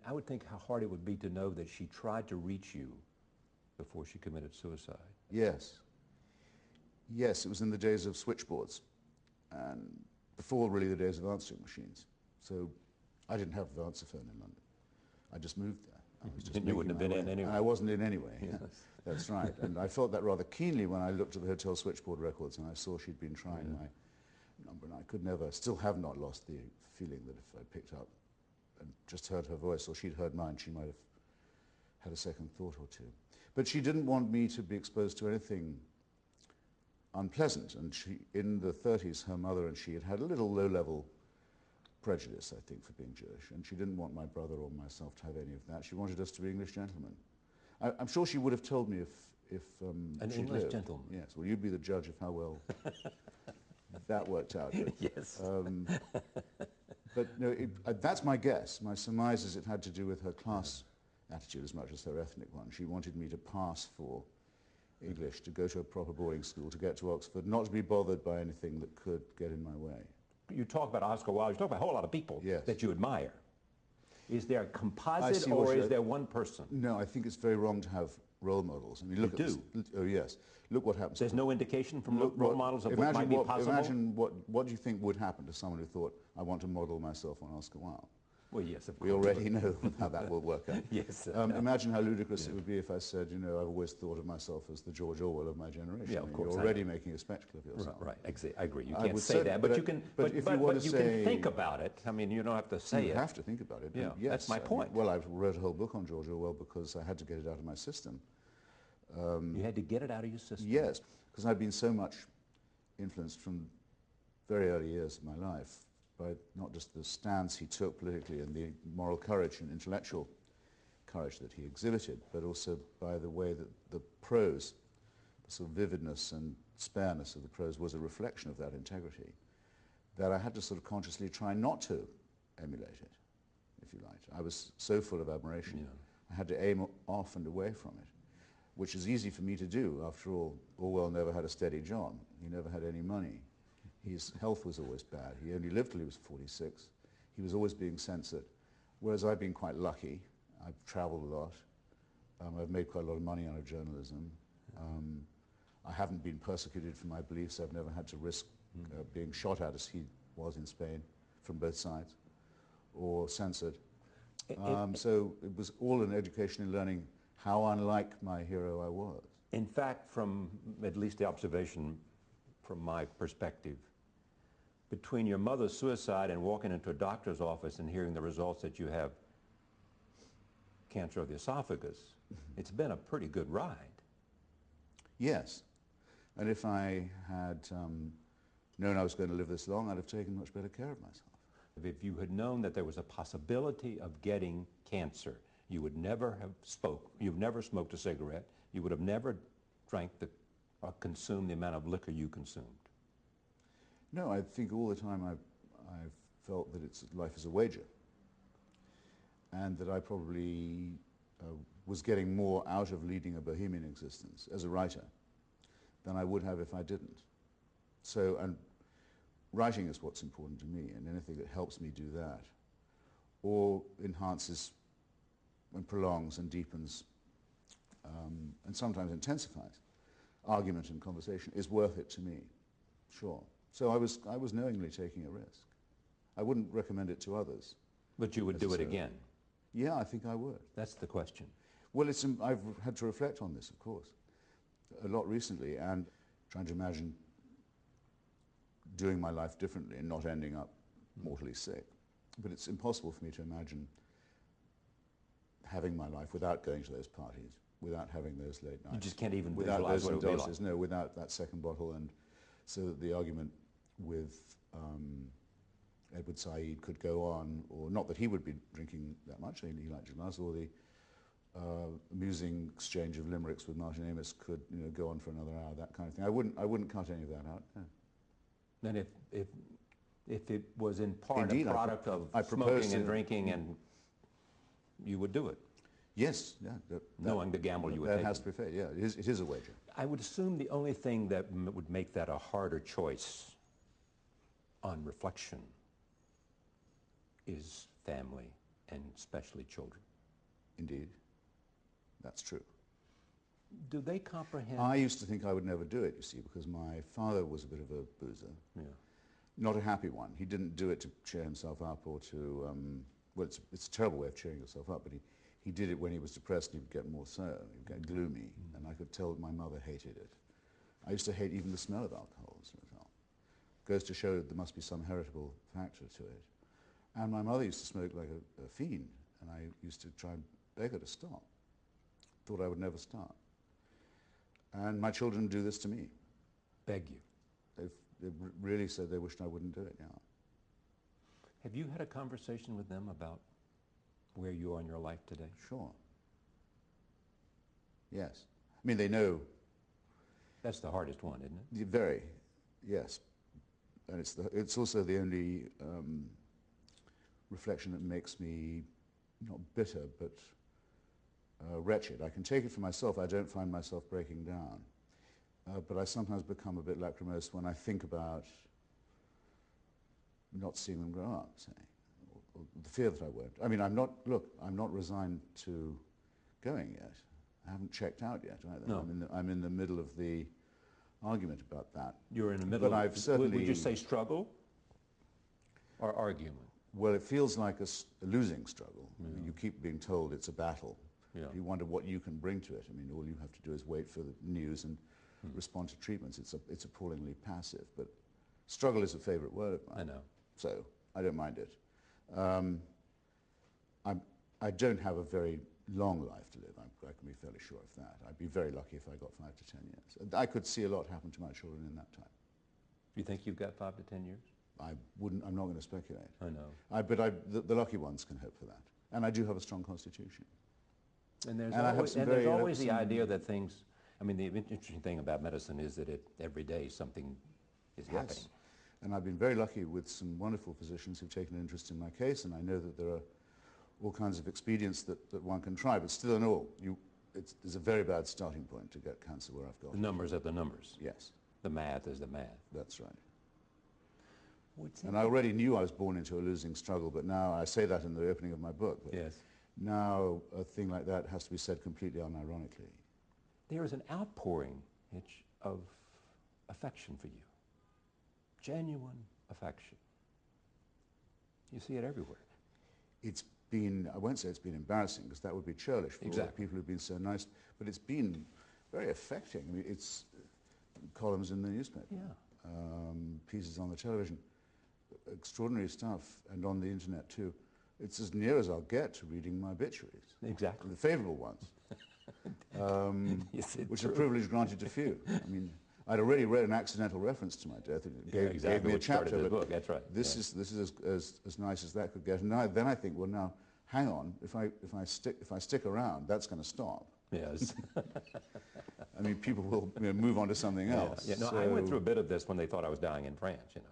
I would think how hard it would be to know that she tried to reach you before she committed suicide. Yes. Yes, it was in the days of switchboards and before really the days of answering machines. So I didn't have an answer phone in London. I just moved there. I was just You wouldn't have been in anyway. And I wasn't in anyway. Yes. That's right. And I felt that rather keenly when I looked at the hotel switchboard records and I saw she'd been trying my number, and I could never, still have not lost the feeling that if I picked up and just heard her voice or she'd heard mine, she might have had a second thought or two. But she didn't want me to be exposed to anything unpleasant, and she, in the 30s, her mother and she had had a little low-level prejudice, I think, for being Jewish, and she didn't want my brother or myself to have any of that. She wanted us to be English gentlemen. I'm sure she would have told me if an she'd English lived. gentleman. Yes, well, you'd be the judge of how well that worked out. But, Yes. But no, that's my guess. My surmise is it had to do with her class attitude as much as her ethnic one. She wanted me to pass for English, to go to a proper boarding school, to get to Oxford, not to be bothered by anything that could get in my way. You talk about Oscar Wilde, you talk about a whole lot of people that you admire. Is there a composite or is there one person? No, I think it's very wrong to have role models. I mean, look oh yes, look what happens. There's no indication from role models of what might be possible? Imagine what do you think would happen to someone who thought, I want to model myself on Oscar Wilde? Well, yes, of course. We already know how that will work out. Yes. Imagine how ludicrous it would be if I said, you know, I've always thought of myself as the George Orwell of my generation. Yeah, of course. You're already making a spectacle of yourself. Right, I agree. You can't say that, but you can. But if you want to you say, can think about it. I mean, you don't have to say it. You have to think about it. Yeah, yes, that's my point. Well, I wrote a whole book on George Orwell because I had to get it out of my system. You had to get it out of your system. Yes, because I've been so much influenced from very early years of my life by not just the stance he took politically and the moral courage and intellectual courage that he exhibited, but also by the way that the prose, the sort of vividness and spareness of the prose was a reflection of that integrity, that I had to sort of consciously try not to emulate it, if you like. I was so full of admiration. Yeah. I had to aim off and away from it, which is easy for me to do. After all, Orwell never had a steady job. He never had any money. His health was always bad. He only lived till he was 46. He was always being censored, whereas I've been quite lucky. I've traveled a lot. I've made quite a lot of money out of journalism. I haven't been persecuted for my beliefs. I've never had to risk being shot at, as he was in Spain, from both sides, or censored. So it was all an education in learning how unlike my hero I was. In fact, from at least the observation from my perspective, between your mother's suicide and walking into a doctor's office and hearing the results that you have cancer of the esophagus, it's been a pretty good ride. Yes. And if I had known I was going to live this long, I'd have taken much better care of myself. If you had known that there was a possibility of getting cancer, you would never have you've never smoked a cigarette, you would have never drank or consumed the amount of liquor you consumed. No, I think all the time I've felt that life is a wager, and that I probably was getting more out of leading a bohemian existence as a writer than I would have if I didn't. So, and writing is what's important to me, and anything that helps me do that, or enhances and prolongs and deepens and sometimes intensifies argument and conversation is worth it to me, sure. So I was knowingly taking a risk. I wouldn't recommend it to others. But you would do it again? Yeah, I think I would. That's the question. Well, I've had to reflect on this, of course, a lot recently, and trying to imagine doing my life differently and not ending up mortally sick. But it's impossible for me to imagine having my life without going to those parties, without having those late nights. You just can't even without visualize those what it would be doses, like. no, without that second bottle, and so that the argument with Edward Said could go on, or not that he would be drinking that much, he liked glass, or the amusing exchange of limericks with Martin Amis could, you know, go on for another hour, that kind of thing. I wouldn't cut any of that out. No. Then if it was in part Indeed, a product of I smoking and drinking, and you would do it? Yes, yeah. Knowing the gamble you would take. take. That has to be fair, yeah. It is a wager. I would assume the only thing that would make that a harder choice on reflection is family and especially children. Indeed. That's true. Do they comprehend? I used to think I would never do it, you see, because my father was a bit of a boozer. Yeah. Not a happy one. He didn't do it to cheer himself up or to, well, it's a terrible way of cheering yourself up, but he did it when he was depressed and he would get more so, he would get gloomy, and I could tell that my mother hated it. I used to hate even the smell of alcohol as a result. Goes to show that there must be some heritable factor to it. And my mother used to smoke like a fiend, and I used to try and beg her to stop. Thought I would never start. And my children do this to me. Beg you. They've really said they wished I wouldn't do it, yeah. Have you had a conversation with them about where you are in your life today? Sure. Yes. I mean, they know. That's the hardest one, isn't it? Very, yes. And it's also the only reflection that makes me not bitter, but wretched. I can take it for myself. I don't find myself breaking down. But I sometimes become a bit lachrymose when I think about not seeing them grow up, say, or the fear that I won't. I mean, I'm not resigned to going yet. I haven't checked out yet either. No. I'm in the middle of the argument about that. You're in the middle. But I've certainly... Would you say struggle or argument? Well, it feels like a losing struggle. Yeah. I mean, you keep being told it's a battle. Yeah. You wonder what you can bring to it. I mean, all you have to do is wait for the news and respond to treatments. It's appallingly passive. But struggle is a favorite word of mine. I know. So I don't mind it. I don't have a very long life to live. I can be fairly sure of that. I'd be very lucky if I got 5 to 10 years. I could see a lot happen to my children in that time. You think you've got 5 to 10 years? I'm not going to speculate. I know. But the lucky ones can hope for that. And I do have a strong constitution. And there's And there's always the idea that things, I mean, the interesting thing about medicine is that every day something is happening. And I've been very lucky with some wonderful physicians who've taken an interest in my case, and I know that there are all kinds of expedients that one can try, but still in all, there's a very bad starting point to get cancer where I've got The it. numbers are the numbers. Yes. The math is the math. That's right. And I already knew I was born into a losing struggle, but now, I say that in the opening of my book, but yes. Now a thing like that has to be said completely unironically. There is an outpouring, Hitch, of affection for you. Genuine affection. You see it everywhere. It's been, I won't say it's been embarrassing, because that would be churlish for all the people who've been so nice, but it's been very affecting. I mean, it's columns in the newspaper, pieces on the television, extraordinary stuff, and on the internet too. It's as near as I'll get to reading my obituaries. Exactly. The favourable ones, which are privilege granted to few. I mean, I'd already read an accidental reference to my death. It gave me a chapter. The book. That's right. This is as nice as that could get. And then I think, well, now, hang on. If I stick around, that's going to stop. Yes. I mean, people will move on to something else. Yeah. No, I went through a bit of this when they thought I was dying in France. You know,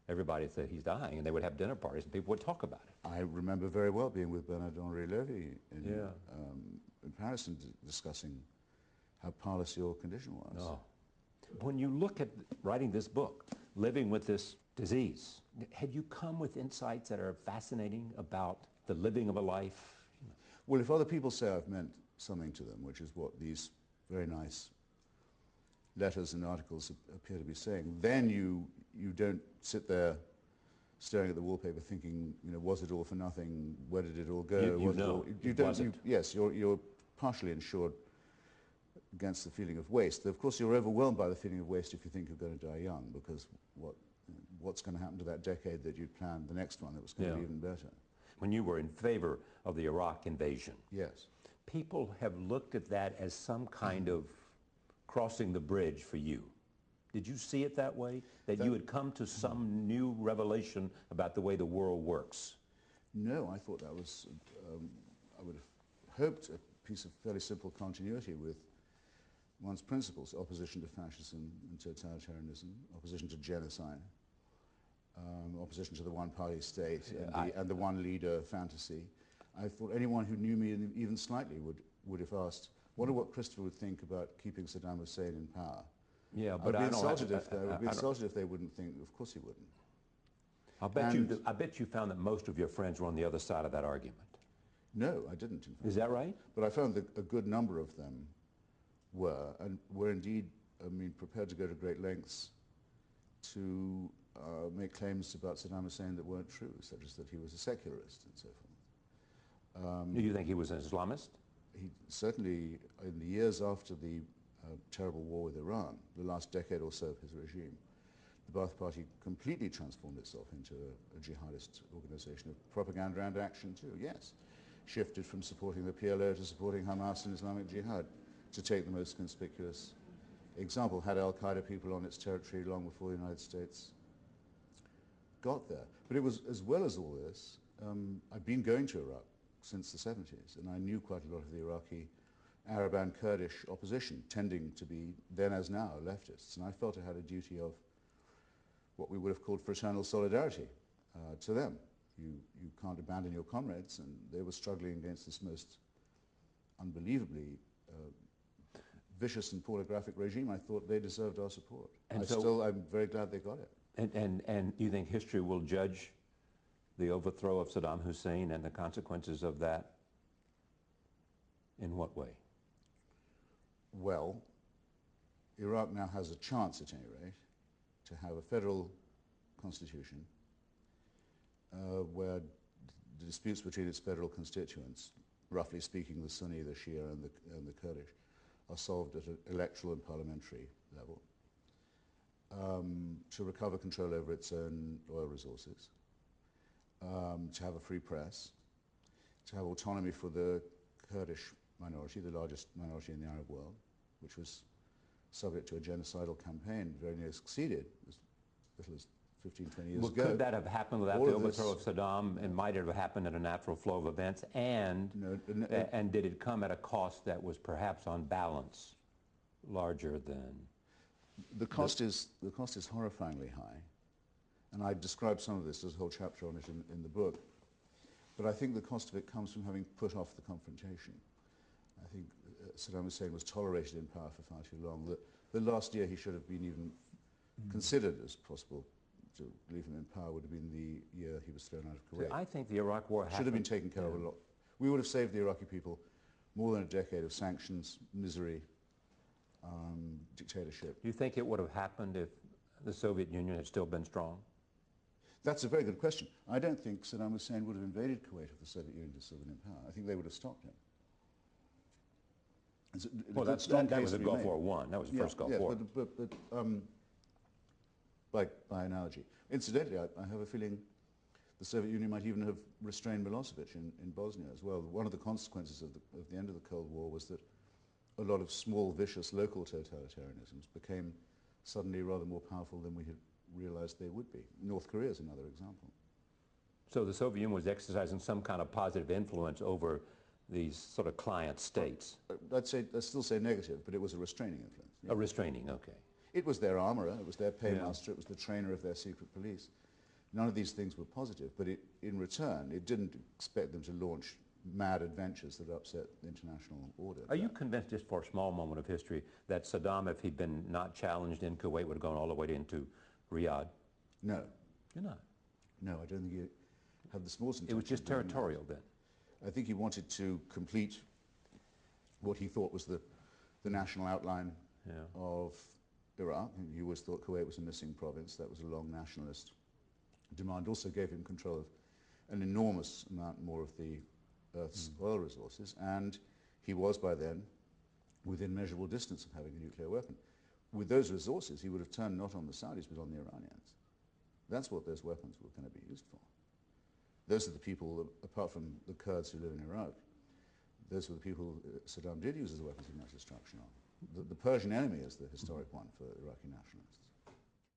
everybody said he's dying, and they would have dinner parties, and people would talk about it. I remember very well being with Bernard-Henri Lévy in Paris and discussing how parlous your condition was. Oh. When you look at writing this book, living with this disease, had you come with insights that are fascinating about the living of a life? Well, if other people say I've meant something to them, which is what these very nice letters and articles appear to be saying, then you don't sit there staring at the wallpaper thinking, was it all for nothing? Where did it all go? Yes, you're partially insured against the feeling of waste. Of course, you're overwhelmed by the feeling of waste if you think you're going to die young, because what's going to happen to that decade that you'd planned, the next one that was going to be even better? When you were in favor of the Iraq invasion, yes, people have looked at that as some kind of crossing the bridge for you. Did you see it that way? That you had come to some new revelation about the way the world works? No, I thought that was, I would have hoped, a piece of fairly simple continuity with one's principles: opposition to fascism and totalitarianism, opposition to genocide, opposition to the one-party state and the one-leader fantasy. I thought anyone who knew me even slightly would have asked, wonder what Christopher would think about keeping Saddam Hussein in power. Yeah, but I'd be insulted if they wouldn't think, of course he wouldn't. I bet you found that most of your friends were on the other side of that argument. No, I didn't, in fact. Is that right? But I found that a good number of them were, and were indeed, prepared to go to great lengths to make claims about Saddam Hussein that weren't true, such as that he was a secularist and so forth. Do you think he was an Islamist? He certainly, in the years after the terrible war with Iran, the last decade or so of his regime, the Ba'ath Party completely transformed itself into a jihadist organization of propaganda and action too, yes. Shifted from supporting the PLO to supporting Hamas and Islamic Jihad, to take the most conspicuous example. Had al-Qaeda people on its territory long before the United States got there. But it was, as well as all this, I'd been going to Iraq since the 70s, and I knew quite a lot of the Iraqi Arab and Kurdish opposition, tending to be, then as now, leftists. And I felt I had a duty of what we would have called fraternal solidarity to them. You can't abandon your comrades, and they were struggling against this most unbelievably vicious and pornographic regime. I thought they deserved our support. And I'm very glad they got it. And you think history will judge the overthrow of Saddam Hussein and the consequences of that? In what way? Well, Iraq now has a chance, at any rate, to have a federal constitution where the disputes between its federal constituents, roughly speaking the Sunni, the Shia, and the Kurdish, are solved at an electoral and parliamentary level, to recover control over its own oil resources, to have a free press, to have autonomy for the Kurdish minority, the largest minority in the Arab world, which was subject to a genocidal campaign, very nearly succeeded as little as 15, 20 years ago. Could that have happened without the overthrow of Saddam, and might it have happened in a natural flow of events? And did it come at a cost that was perhaps on balance larger than? The cost is horrifyingly high, and I describe some of this. There's a whole chapter on it in the book. But I think the cost of it comes from having put off the confrontation. I think Saddam Hussein was tolerated in power for far too long. The last year he should have been even considered as possible to leave him in power would have been the year he was thrown out of Kuwait. See, I think the Iraq War should have been taken care of a lot. We would have saved the Iraqi people more than a decade of sanctions, misery, dictatorship. Do you think it would have happened if the Soviet Union had still been strong? That's a very good question. I don't think Saddam Hussein would have invaded Kuwait if the Soviet Union had still been in power. I think they would have stopped him. Well, that was the Gulf War I. That was the first Gulf War. But by analogy. Incidentally, I have a feeling the Soviet Union might even have restrained Milosevic in Bosnia as well. One of the consequences of the end of the Cold War was that a lot of small, vicious local totalitarianisms became suddenly rather more powerful than we had realized they would be. North Korea is another example. So the Soviet Union was exercising some kind of positive influence over these sort of client states? I'd still say negative, but it was a restraining influence. Yeah. A restraining, okay. It was their armorer, it was their paymaster, it was the trainer of their secret police. None of these things were positive, but in return, it didn't expect them to launch mad adventures that upset the international order. Are you convinced, just for a small moment of history, that Saddam, if he'd been not challenged in Kuwait, would have gone all the way into Riyadh? No. You're not? No, I don't think he had the smallest intention. It was just territorial then? I think he wanted to complete what he thought was the national outline of Iraq. He always thought Kuwait was a missing province. That was a long nationalist demand. Also gave him control of an enormous amount more of the Earth's oil resources, and he was by then within measurable distance of having a nuclear weapon. With those resources, he would have turned not on the Saudis but on the Iranians. That's what those weapons were going to be used for. Those are the people, apart from the Kurds who live in Iraq, those were the people Saddam did use as weapons of mass destruction on. The Persian enemy is the historic one for Iraqi nationalists.